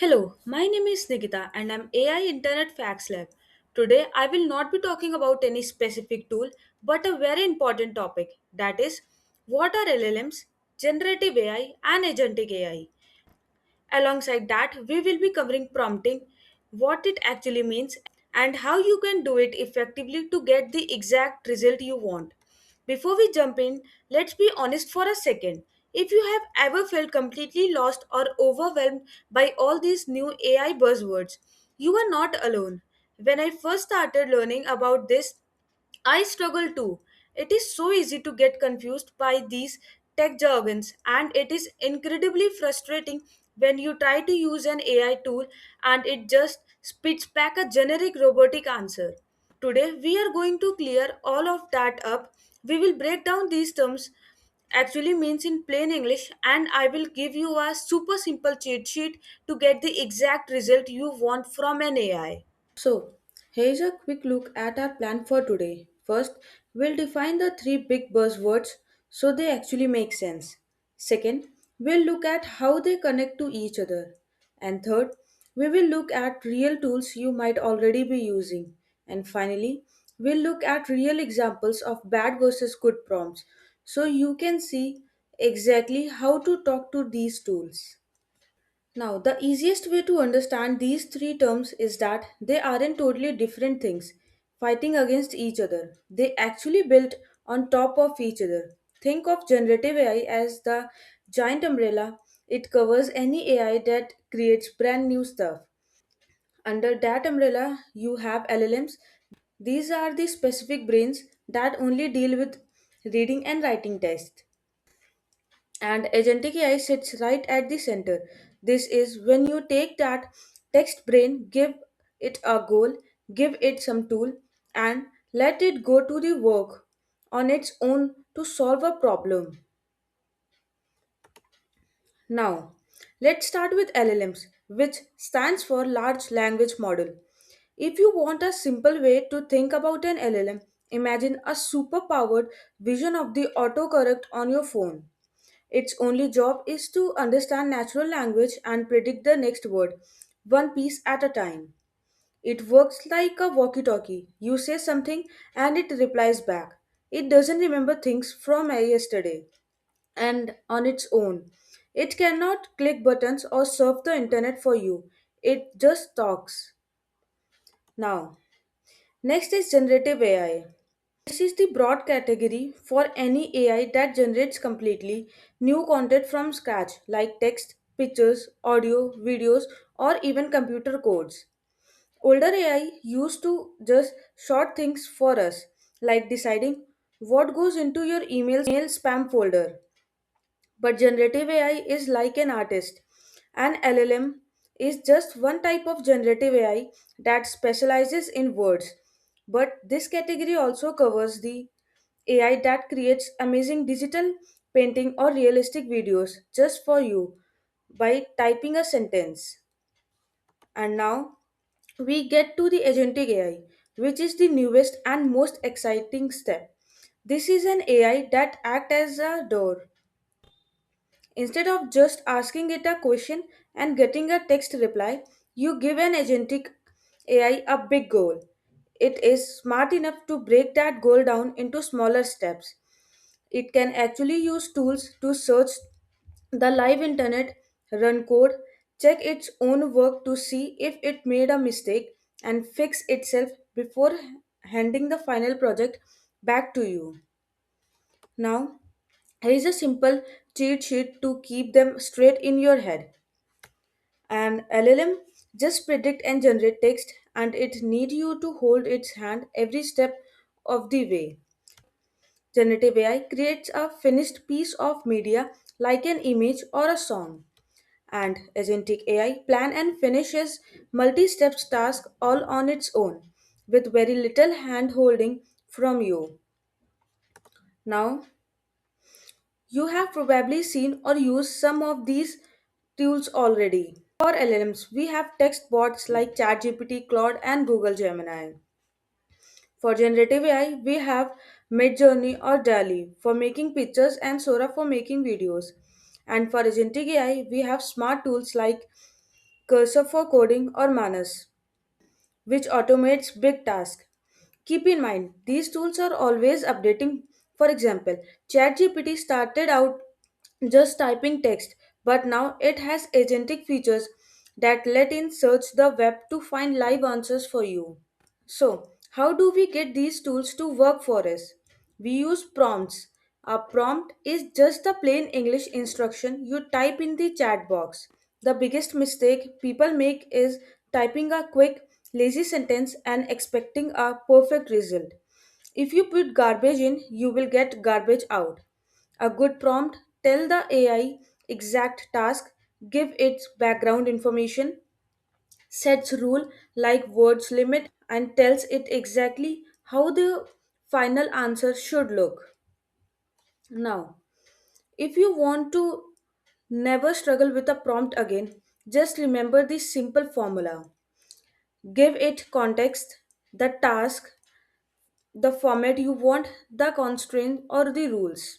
Hello, my name is Nikita and I'm AI Internet Facts Lab. Today I will not be talking about any specific tool but a very important topic, that is what are LLMs, generative AI and agentic AI. Alongside that, we will be covering prompting, what it actually means, and how you can do it effectively to get the exact result you want. Before we jump in, let's be honest for a second. If you have ever felt completely lost or overwhelmed by all these new AI buzzwords, you are not alone. When I first started learning about this, I struggle too. It is so easy to get confused by these tech jargons, and it is incredibly frustrating when you try to use an AI tool and it just spits back a generic robotic answer. Today, we are going to clear all of that up. We will break down these terms actually means in plain English, and I will give you a super simple cheat sheet to get the exact result you want from an AI. So, here's a quick look at our plan for today. First, we'll define the three big buzzwords so they actually make sense. Second, we'll look at how they connect to each other. And third, we will look at real tools you might already be using. And finally, we'll look at real examples of bad versus good prompts so you can see exactly how to talk to these tools. Now, the easiest way to understand these three terms is that they aren't totally different things fighting against each other. They actually built on top of each other. Think of generative AI as the giant umbrella. It covers any AI that creates brand new stuff. Under that umbrella, you have LLMs. These are the specific brains that only deal with reading and writing tests. And agentic AI sits right at the center. This is when you take that text brain, give it a goal, give it some tool, and let it go to the work on its own to solve a problem. Now, let's start with LLMs, which stands for Large Language Model. If you want a simple way to think about an LLM, imagine a super powered vision of the autocorrect on your phone. Its only job is to understand natural language and predict the next word, one piece at a time. It works like a walkie talkie. You say something and it replies back. It doesn't remember things from yesterday and on its own. It cannot click buttons or surf the internet for you. It just talks. Now, next is generative AI. This is the broad category for any AI that generates completely new content from scratch, like text, pictures, audio, videos, or even computer codes. Older AI used to just sort things for us, like deciding what goes into your email spam folder. But generative AI is like an artist. An LLM is just one type of generative AI that specializes in words. But this category also covers the AI that creates amazing digital painting or realistic videos just for you by typing a sentence. And now we get to the agentic AI, which is the newest and most exciting step. This is an AI that acts as a door. Instead of just asking it a question and getting a text reply, you give an agentic AI a big goal. It is smart enough to break that goal down into smaller steps. It can actually use tools to search the live internet, run code, check its own work to see if it made a mistake, and fix itself before handing the final project back to you. Now, here is a simple cheat sheet to keep them straight in your head. An LLM just predict and generate text, and it need you to hold its hand every step of the way. Generative AI creates a finished piece of media like an image or a song. And agentic AI plan and finishes multi-step tasks all on its own with very little hand holding from you. Now, you have probably seen or used some of these tools already. For LLMs, we have text bots like ChatGPT, Claude, and Google Gemini. For generative AI, we have Midjourney or DALI for making pictures and Sora for making videos. And for agentic AI, we have smart tools like Cursor for coding, or Manas, which automates big tasks. Keep in mind, these tools are always updating. For example, ChatGPT started out just typing text, but now it has agentic features that let in search the web to find live answers for you. So, how do we get these tools to work for us? We use prompts. A prompt is just a plain English instruction you type in the chat box. The biggest mistake people make is typing a quick, lazy sentence and expecting a perfect result. If you put garbage in, you will get garbage out. A good prompt tell the AI exact task, give its background information, sets rule like words limit, and tells it exactly how the final answer should look. Now, if you want to never struggle with a prompt again, just remember this simple formula. Give it context, the task, the format you want, the constraint, or the rules.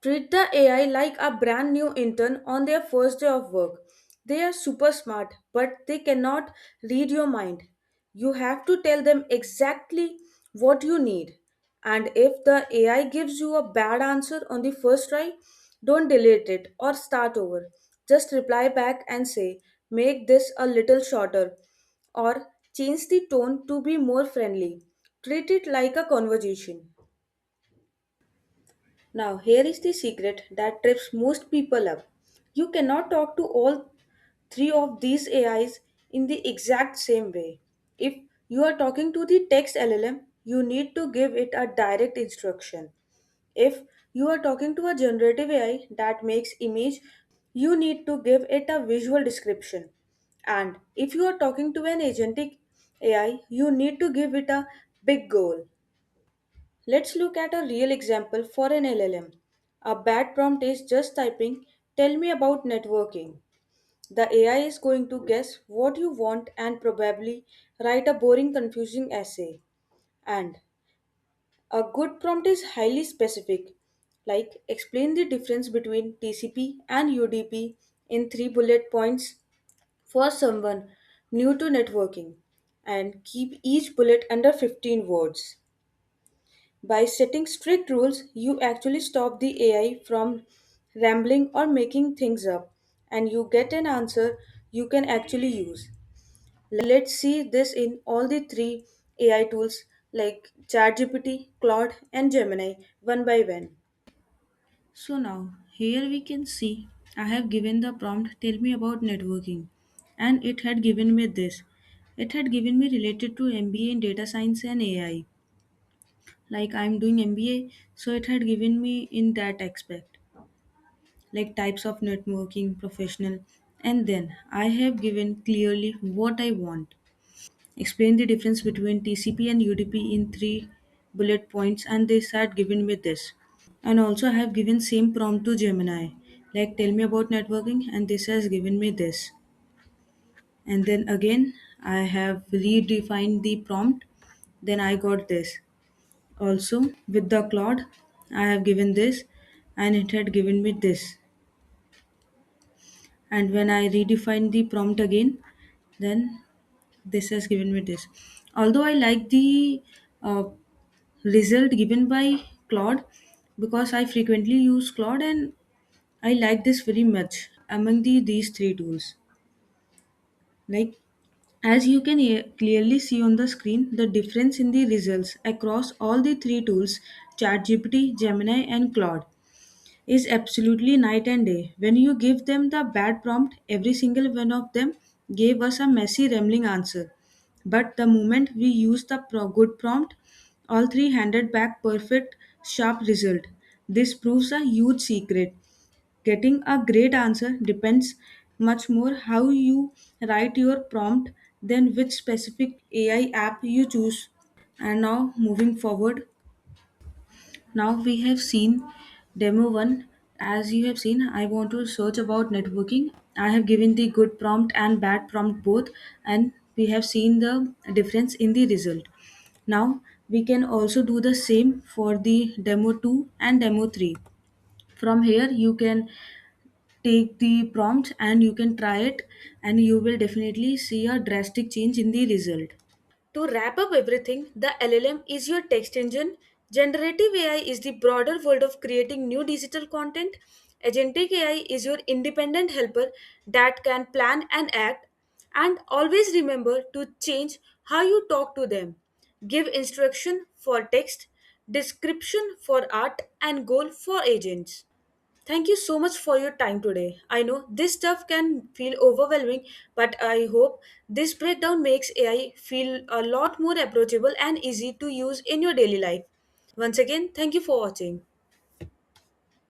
Treat the AI like a brand new intern on their first day of work. They are super smart, but they cannot read your mind. You have to tell them exactly what you need. And if the AI gives you a bad answer on the first try, don't delete it or start over. Just reply back and say, make this a little shorter or change the tone to be more friendly. Treat it like a conversation. Now, here is the secret that trips most people up. You cannot talk to all three of these AIs in the exact same way. If you are talking to the text LLM, you need to give it a direct instruction. If you are talking to a generative AI that makes image, you need to give it a visual description. And if you are talking to an agentic AI, you need to give it a big goal. Let's look at a real example for an LLM. A bad prompt is just typing, tell me about networking. The AI is going to guess what you want and probably write a boring, confusing essay. And a good prompt is highly specific, like explain the difference between TCP and UDP in 3 bullet points for someone new to networking, and keep each bullet under 15 words. By setting strict rules, you actually stop the AI from rambling or making things up, and you get an answer you can actually use. Let's see this in all the three AI tools like ChatGPT, Claude, and Gemini one by one. So now here we can see I have given the prompt tell me about networking, and it had given me this. It had given me related to MBA in data science and AI. Like I'm doing MBA, so it had given me in that aspect, like types of networking, professional, and then I have given clearly what I want. Explain the difference between TCP and UDP in 3 bullet points, and this had given me this. And also I have given same prompt to Gemini, like tell me about networking, and this has given me this. And then again I have redefined the prompt, then I got this. Also, with the Claude, I have given this and it had given me this. And when I redefine the prompt again, then this has given me this. Although I like the uh, result given by Claude because I frequently use Claude and I like this very much among these three tools. Like as you can clearly see on the screen, the difference in the results across all the three tools ChatGPT, Gemini, and Claude is absolutely night and day. When you give them the bad prompt, every single one of them gave us a messy, rambling answer. But the moment we used the good prompt, all three handed back perfect, sharp result. This proves a huge secret. Getting a great answer depends much more how you write your prompt than which specific AI app you choose. And now moving forward, now we have seen demo 1. As you have seen, I want to search about networking. I have given the good prompt and bad prompt both, and we have seen the difference in the result. Now we can also do the same for the demo 2 and demo 3. From here you can take the prompt and you can try it, and you will definitely see a drastic change in the result. To wrap up everything, the LLM is your text engine. Generative AI is the broader world of creating new digital content. Agentic AI is your independent helper that can plan and act. And always remember to change how you talk to them. Give instruction for text, description for art, and goal for agents. Thank you so much for your time today. I know this stuff can feel overwhelming, but I hope this breakdown makes AI feel a lot more approachable and easy to use in your daily life. Once again, thank you for watching.